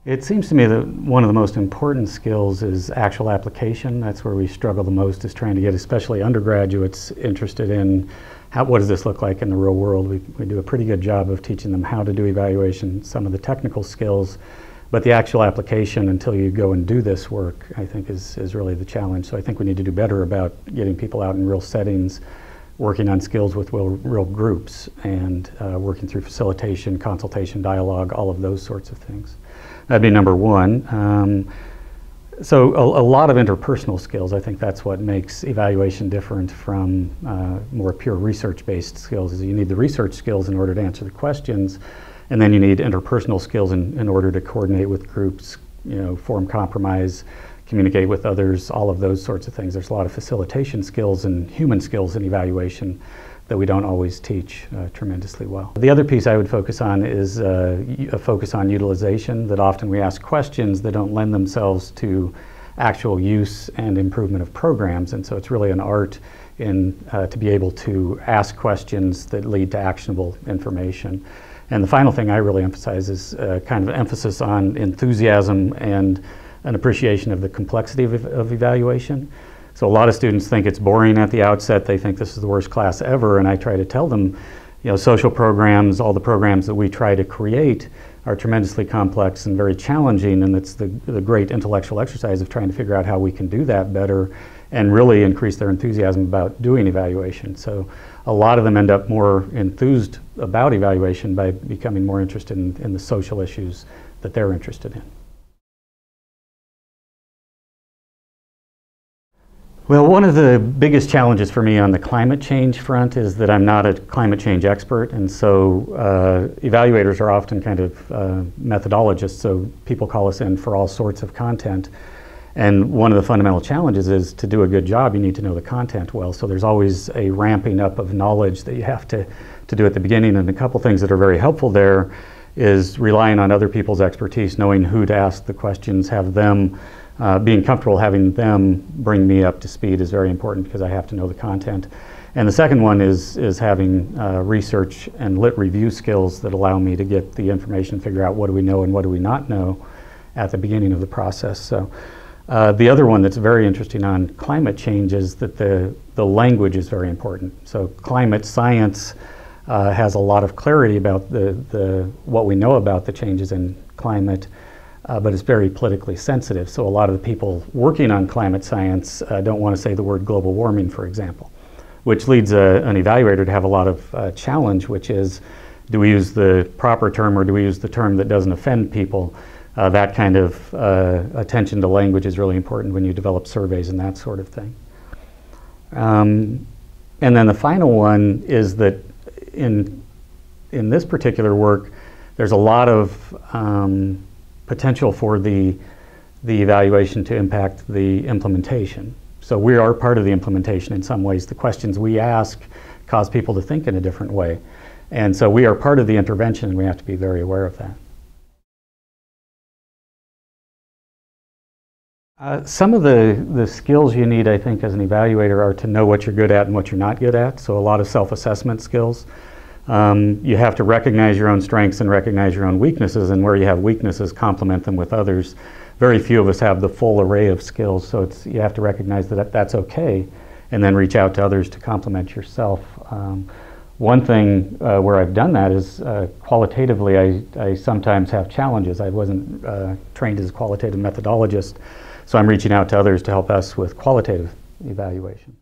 It seems to me that one of the most important skills is actual application. That's where we struggle the most, is trying to get especially undergraduates interested in what does this look like in the real world. We do a pretty good job of teaching them how to do evaluation, some of the technical skills, but the actual application until you go and do this work, I think is really the challenge. So I think we need to do better about getting people out in real settings, working on skills with real groups, and working through facilitation, consultation, dialogue, all of those sorts of things. That'd be number one. So a lot of interpersonal skills. I think that's what makes evaluation different from more pure research-based skills. Is you need the research skills in order to answer the questions, and then you need interpersonal skills in order to coordinate with groups, form compromise, communicate with others, all of those sorts of things. There's a lot of facilitation skills and human skills in evaluation that we don't always teach tremendously well. The other piece I would focus on is a focus on utilization, that often we ask questions that don't lend themselves to actual use and improvement of programs, and so it's really an art to be able to ask questions that lead to actionable information. And the final thing I really emphasize is kind of emphasis on enthusiasm and an appreciation of the complexity of evaluation. So a lot of students think it's boring at the outset. They think this is the worst class ever, and I try to tell them, social programs, all the programs that we try to create are tremendously complex and very challenging, and it's the great intellectual exercise of trying to figure out how we can do that better and really increase their enthusiasm about doing evaluation. So a lot of them end up more enthused about evaluation by becoming more interested in the social issues that they're interested in. Well, one of the biggest challenges for me on the climate change front is that I'm not a climate change expert, and so evaluators are often kind of methodologists, so people call us in for all sorts of content. And one of the fundamental challenges is to do a good job, you need to know the content well. So there's always a ramping up of knowledge that you have to do at the beginning, and a couple things that are very helpful there is relying on other people's expertise, knowing who to ask the questions, have them being comfortable having them bring me up to speed is very important because I have to know the content. And the second one is having research and lit review skills that allow me to get the information, figure out what do we know and what do we not know at the beginning of the process. So the other one that's very interesting on climate change is that the language is very important. So climate science has a lot of clarity about what we know about the changes in climate, but it's very politically sensitive. So a lot of the people working on climate science don't want to say the word global warming, for example, which leads an evaluator to have a lot of challenge, which is, do we use the proper term or do we use the term that doesn't offend people? That kind of attention to language is really important when you develop surveys and that sort of thing. And then the final one is that in this particular work, there's a lot of potential for the evaluation to impact the implementation. So we are part of the implementation in some ways. The questions we ask cause people to think in a different way. And so we are part of the intervention, and we have to be very aware of that. Some of the skills you need, I think, as an evaluator are to know what you're good at and what you're not good at. So a lot of self-assessment skills. You have to recognize your own strengths and recognize your own weaknesses, and where you have weaknesses, complement them with others. Very few of us have the full array of skills, so you have to recognize that that's okay, and then reach out to others to complement yourself. One thing where I've done that is qualitatively, I sometimes have challenges. I wasn't trained as a qualitative methodologist, so I'm reaching out to others to help us with qualitative evaluation.